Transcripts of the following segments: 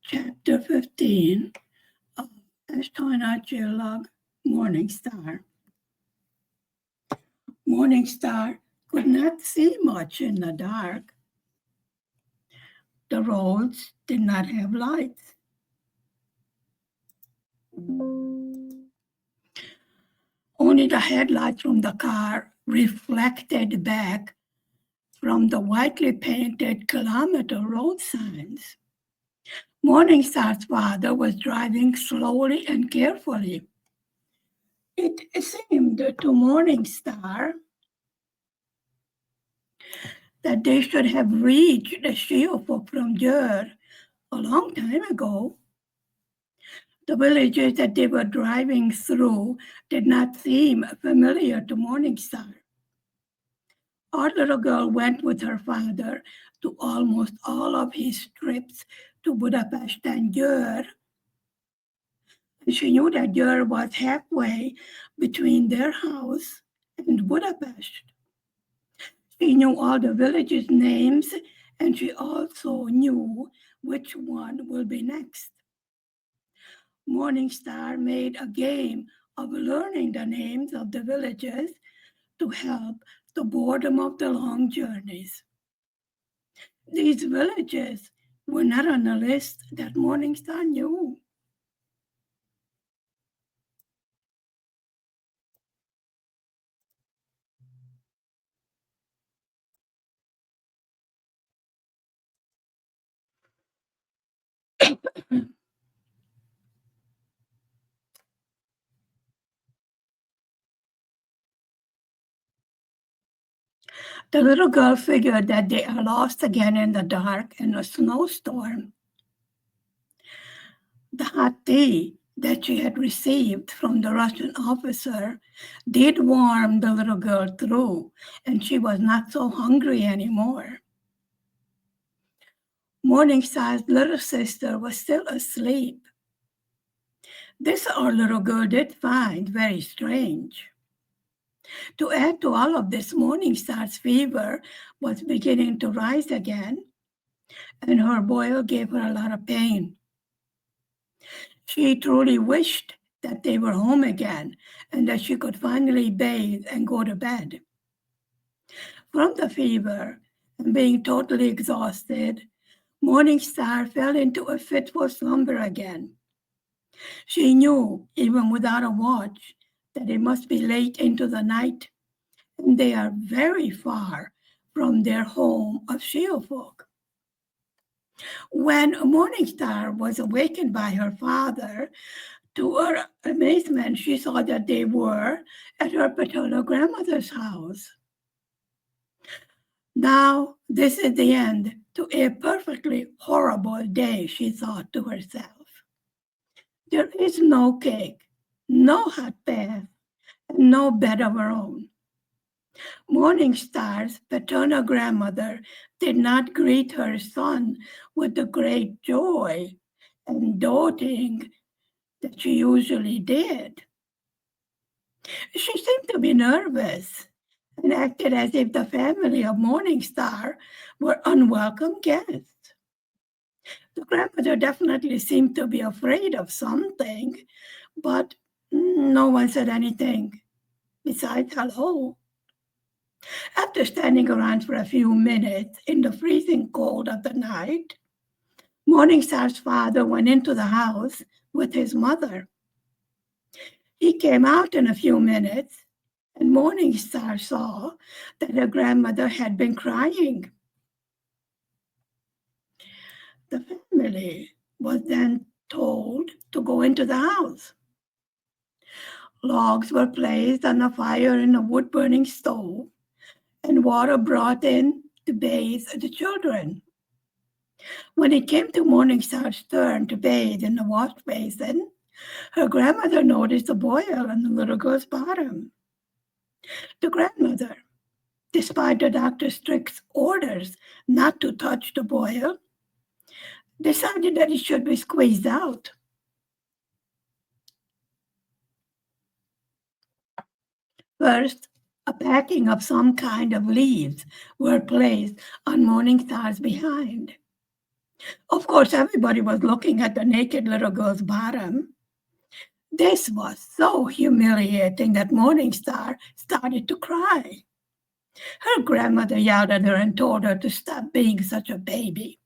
Chapter 15 of Esthajnalcsillag, Morningstar. Morningstar could not see much in the dark. The roads did not have lights. Only the headlights from the car reflected back from the whitely painted kilometer road signs. Morningstar's father was driving slowly and carefully. It seemed to Morningstar that they should have reached the Siófok from Győr a long time ago. The villages that they were driving through did not seem familiar to Morningstar. Our little girl went with her father to almost all of his trips to Budapest and Győr. She knew that Győr was halfway between their house and Budapest. She knew all the villages' names, and she also knew which one will be next. Morningstar made a game of learning the names of the villages to help the boredom of the long journeys. These villages were not on the list that Morningstar knew. The little girl figured that they are lost again in the dark in a snowstorm. The hot tea that she had received from the Russian officer did warm the little girl through, and she was not so hungry anymore. Morningstar's little sister was still asleep. This our little girl did find very strange. To add to all of this, Morningstar's fever was beginning to rise again, and her boil gave her a lot of pain. She truly wished that they were home again and that she could finally bathe and go to bed. From the fever and being totally exhausted, Morningstar fell into a fitful slumber again. She knew, even without a watch, that it must be late into the night, and they are very far from their home of Siófok. When Morningstar was awakened by her father, to her amazement, she saw that they were at her paternal grandmother's house. Now, this is the end to a perfectly horrible day, she thought to herself. There is no cake, no hot bath, and no bed of her own. Morningstar's paternal grandmother did not greet her son with the great joy and doting that she usually did. She seemed to be nervous and acted as if the family of Morningstar were unwelcome guests. The grandmother definitely seemed to be afraid of something, but no one said anything besides hello. After standing around for a few minutes in the freezing cold of the night, Morningstar's father went into the house with his mother. He came out in a few minutes, and Morningstar saw that her grandmother had been crying. The family was then told to go into the house. Logs were placed on the fire in a wood-burning stove, and water brought in to bathe the children. When it came to Morningstar's turn to bathe in the wash basin, her grandmother noticed a boil on the little girl's bottom. The grandmother, despite the doctor's strict orders not to touch the boil, decided that it should be squeezed out. First, a packing of some kind of leaves were placed on Morningstar's behind. Of course, everybody was looking at the naked little girl's bottom. This was so humiliating that Morningstar started to cry. Her grandmother yelled at her and told her to stop being such a baby.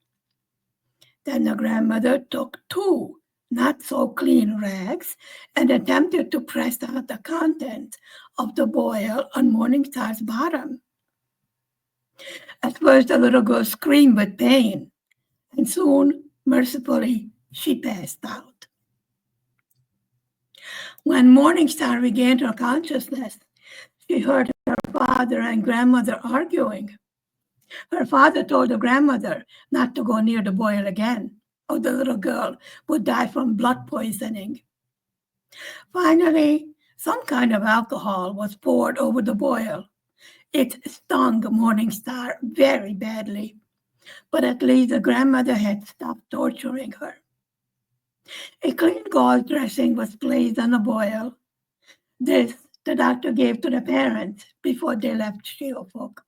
Then the grandmother took two not-so-clean rags and attempted to press out the contents of the boil on Morningstar's bottom. At first, the little girl screamed with pain, and soon, mercifully, she passed out. When Morningstar regained her consciousness, she heard her father and grandmother arguing. Her father told the grandmother not to go near the boil again, or the little girl would die from blood poisoning. Finally, some kind of alcohol was poured over the boil. It stung Morningstar very badly, but at least the grandmother had stopped torturing her. A clean gauze dressing was placed on the boil. This the doctor gave to the parents before they left Siófok.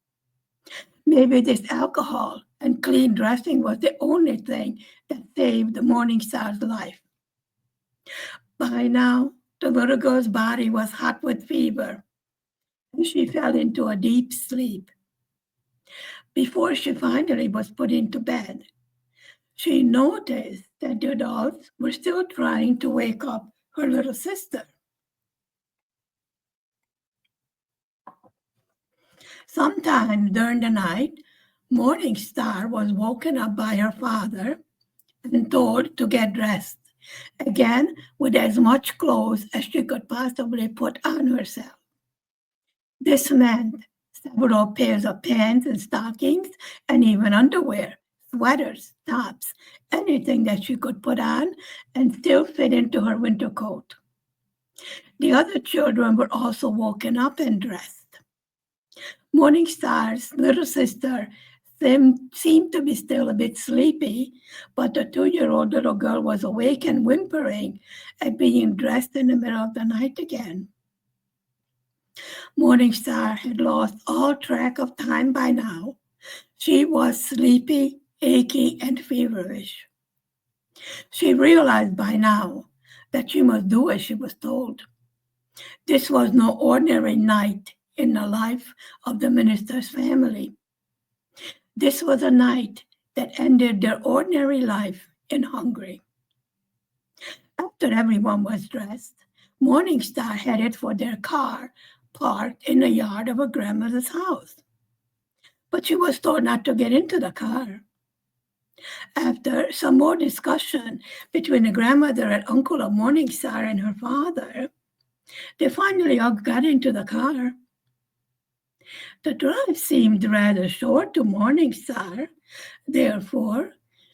Maybe this alcohol and clean dressing was the only thing that saved Morningstar's life. By now, the little girl's body was hot with fever, and she fell into a deep sleep. Before she finally was put into bed, she noticed that the adults were still trying to wake up her little sister. Sometime during the night, Morningstar was woken up by her father and told to get dressed, again with as much clothes as she could possibly put on herself. This meant several pairs of pants and stockings, and even underwear, sweaters, tops, anything that she could put on and still fit into her winter coat. The other children were also woken up and dressed. Morningstar's little sister seemed to be still a bit sleepy, but the 2-year-old little girl was awake and whimpering at being dressed in the middle of the night again. Morningstar had lost all track of time by now. She was sleepy, achy, and feverish. She realized by now that she must do as she was told. This was no ordinary night in the life of the minister's family. This was a night that ended their ordinary life in Hungary. After everyone was dressed, Morningstar headed for their car parked in the yard of her grandmother's house. But she was told not to get into the car. After some more discussion between the grandmother and uncle of Morningstar and her father, they finally all got into the car. The drive seemed rather short to Morningstar. Therefore,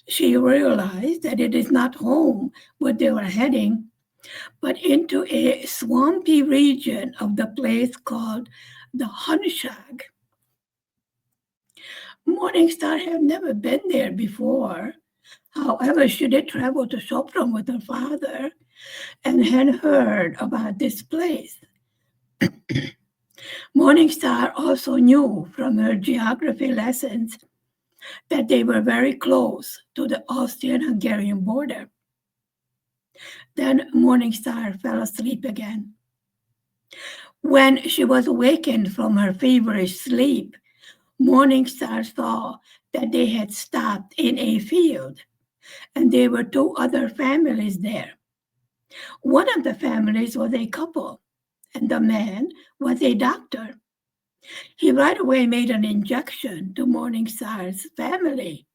she realized that it is not home where they were heading, but into a swampy region of the place called the Hunshag. Morningstar had never been there before. However, she did travel to Chapterm with her father and had heard about this place. Morningstar also knew from her geography lessons that they were very close to the Austrian-Hungarian border. Then Morningstar fell asleep again. When she was awakened from her feverish sleep, Morningstar saw that they had stopped in a field, and there were 2 other families there. One of the families was a couple, and the man was a doctor. He right away made an injection to Morningstar's family.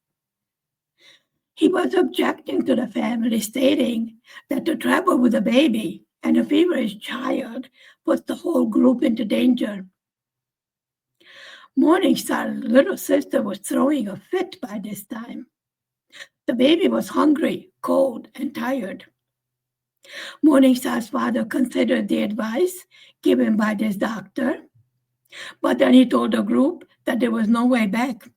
He was objecting to the family, stating that to travel with a baby and a feverish child puts the whole group into danger. Morningstar's little sister was throwing a fit by this time. The baby was hungry, cold, and tired. Morningstar's father considered the advice given by this doctor, but then he told the group that there was no way back.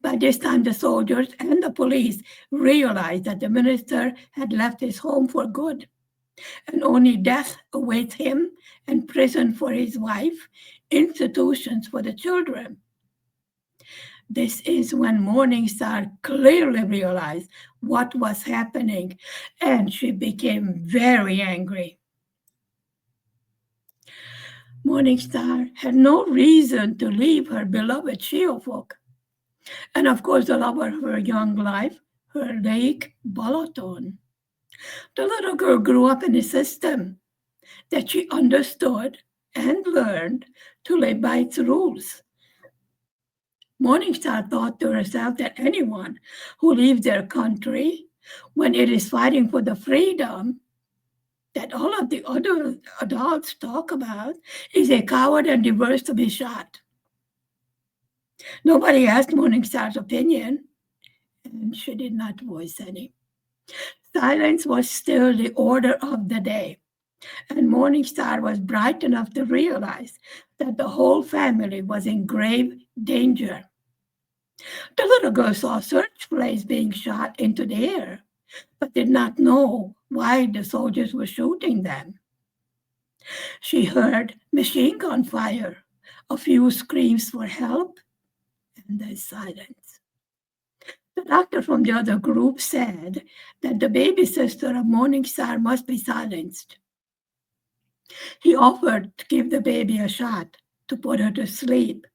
By this time, the soldiers and the police realized that the minister had left his home for good, and only death awaits him and prison for his wife, institutions for the children. This is when Morningstar clearly realized what was happening, and she became very angry. Morningstar had no reason to leave her beloved Siófok, and of course the love of her young life, her lake Balaton. The little girl grew up in a system that she understood and learned to live by its rules. Morningstar thought to herself that anyone who leaves their country when it is fighting for the freedom that all of the other adults talk about is a coward and deserves to be shot. Nobody asked Morningstar's opinion, and she did not voice any. Silence was still the order of the day, and Morningstar was bright enough to realize that the whole family was in grave danger. The little girl saw search planes being shot into the air, but did not know why the soldiers were shooting them. She heard machine gun fire, a few screams for help, and then silence. The doctor from the other group said that the baby sister of Morningstar must be silenced. He offered to give the baby a shot to put her to sleep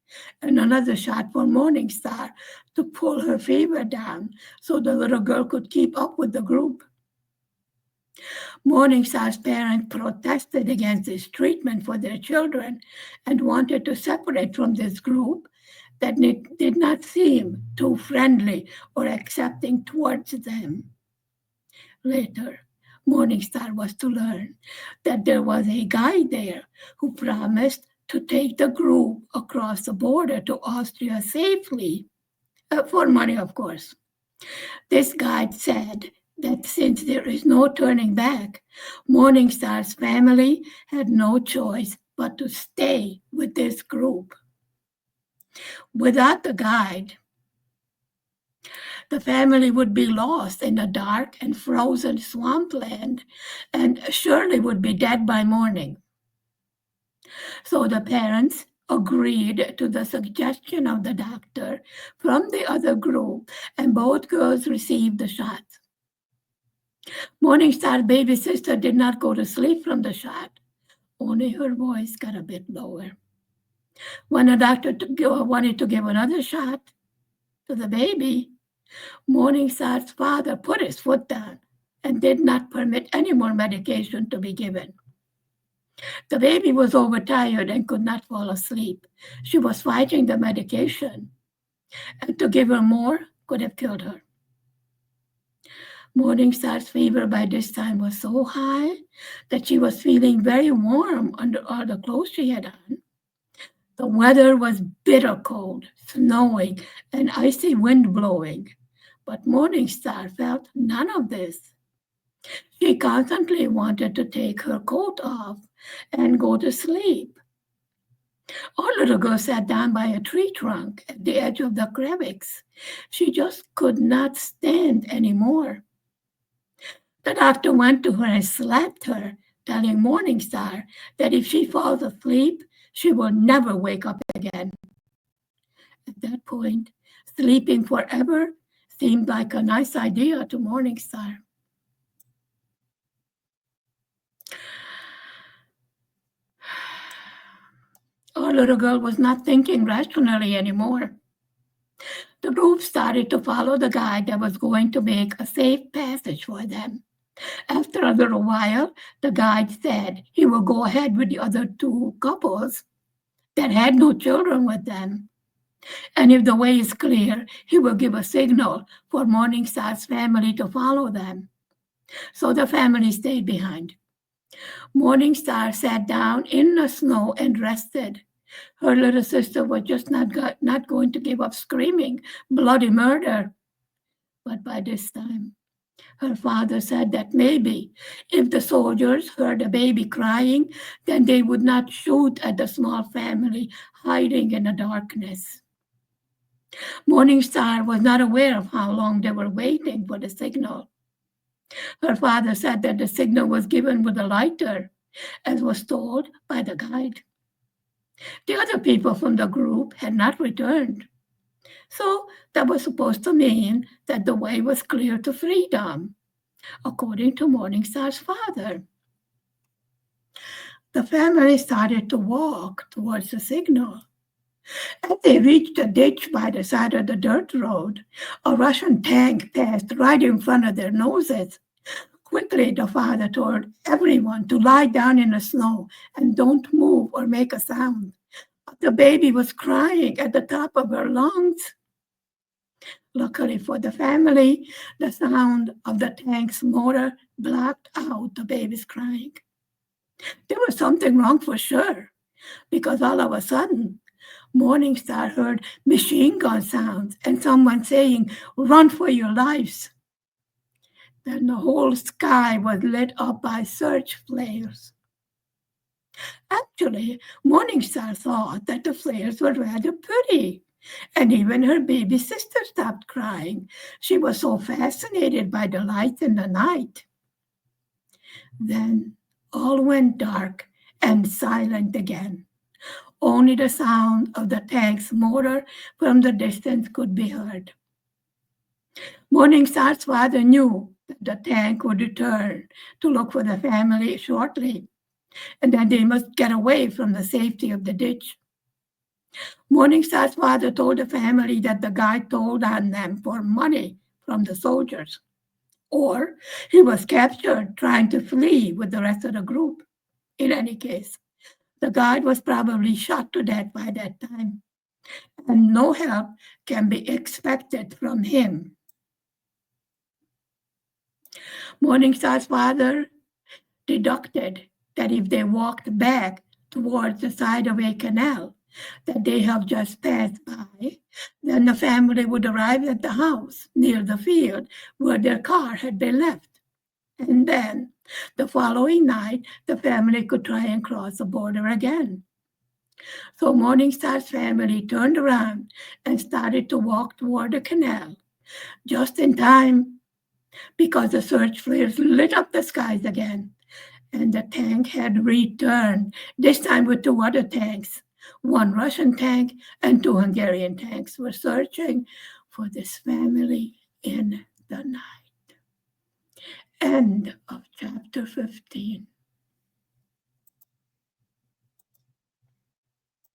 and another shot for Morningstar to pull her fever down so the little girl could keep up with the group. Morningstar's parents protested against this treatment for their children and wanted to separate from this group that did not seem too friendly or accepting towards them. Later, Morningstar was to learn that there was a guy there who promised to take the group across the border to Austria safely, for money, of course. This guide said that since there is no turning back, Morningstar's family had no choice but to stay with this group. Without the guide, the family would be lost in a dark and frozen swampland and surely would be dead by morning. So the parents agreed to the suggestion of the doctor from the other group, and both girls received the shots. Morningstar's baby sister did not go to sleep from the shot, only her voice got a bit lower. When the doctor wanted to give another shot to the baby, Morningstar's father put his foot down and did not permit any more medication to be given. The baby was overtired and could not fall asleep. She was fighting the medication, and to give her more could have killed her. Morningstar's fever by this time was so high that she was feeling very warm under all the clothes she had on. The weather was bitter cold, snowing, and icy wind blowing, but Morningstar felt none of this. She constantly wanted to take her coat off and go to sleep. Our little girl sat down by a tree trunk at the edge of the crevice. She just could not stand anymore. The doctor went to her and slapped her, telling Morningstar that if she falls asleep, she will never wake up again. At that point, sleeping forever seemed like a nice idea to Morningstar. Our little girl was not thinking rationally anymore. The group started to follow the guide that was going to make a safe passage for them. After a little while, the guide said he would go ahead with the other two couples that had no children with them. And if the way is clear, he will give a signal for Morningstar's family to follow them. So the family stayed behind. Morningstar sat down in the snow and rested. Her little sister was just not going to give up screaming bloody murder. But by this time, her father said that maybe if the soldiers heard a baby crying, then they would not shoot at the small family hiding in the darkness. Morningstar was not aware of how long they were waiting for the signal. Her father said that the signal was given with a lighter, as was told by the guide. The other people from the group had not returned. So that was supposed to mean that the way was clear to freedom, according to Morningstar's father. The family started to walk towards the signal. As they reached the ditch by the side of the dirt road, a Russian tank passed right in front of their noses. Quickly, the father told everyone to lie down in the snow and don't move or make a sound. The baby was crying at the top of her lungs. Luckily for the family, the sound of the tank's motor blocked out the baby's crying. There was something wrong for sure, because all of a sudden, Morningstar heard machine gun sounds and someone saying, "Run for your lives." Then the whole sky was lit up by search flares. Actually, Morningstar thought that the flares were rather pretty, and even her baby sister stopped crying. She was so fascinated by the lights in the night. Then all went dark and silent again. Only the sound of the tank's motor from the distance could be heard. Morningstar's father knew that the tank would return to look for the family shortly, and that they must get away from the safety of the ditch. Morningstar's father told the family that the guy told on them for money from the soldiers, or he was captured trying to flee with the rest of the group. In any case, the guide was probably shot to death by that time, and no help can be expected from him. Morningstar's father deducted that if they walked back towards the side of a canal that they have just passed by, then the family would arrive at the house near the field where their car had been left. And then the following night, the family could try and cross the border again. So Morningstar's family turned around and started to walk toward the canal, just in time, because the search flares lit up the skies again, and the tank had returned, this time with two other tanks. One Russian tank and two Hungarian tanks were searching for this family in the night. End of chapter 15.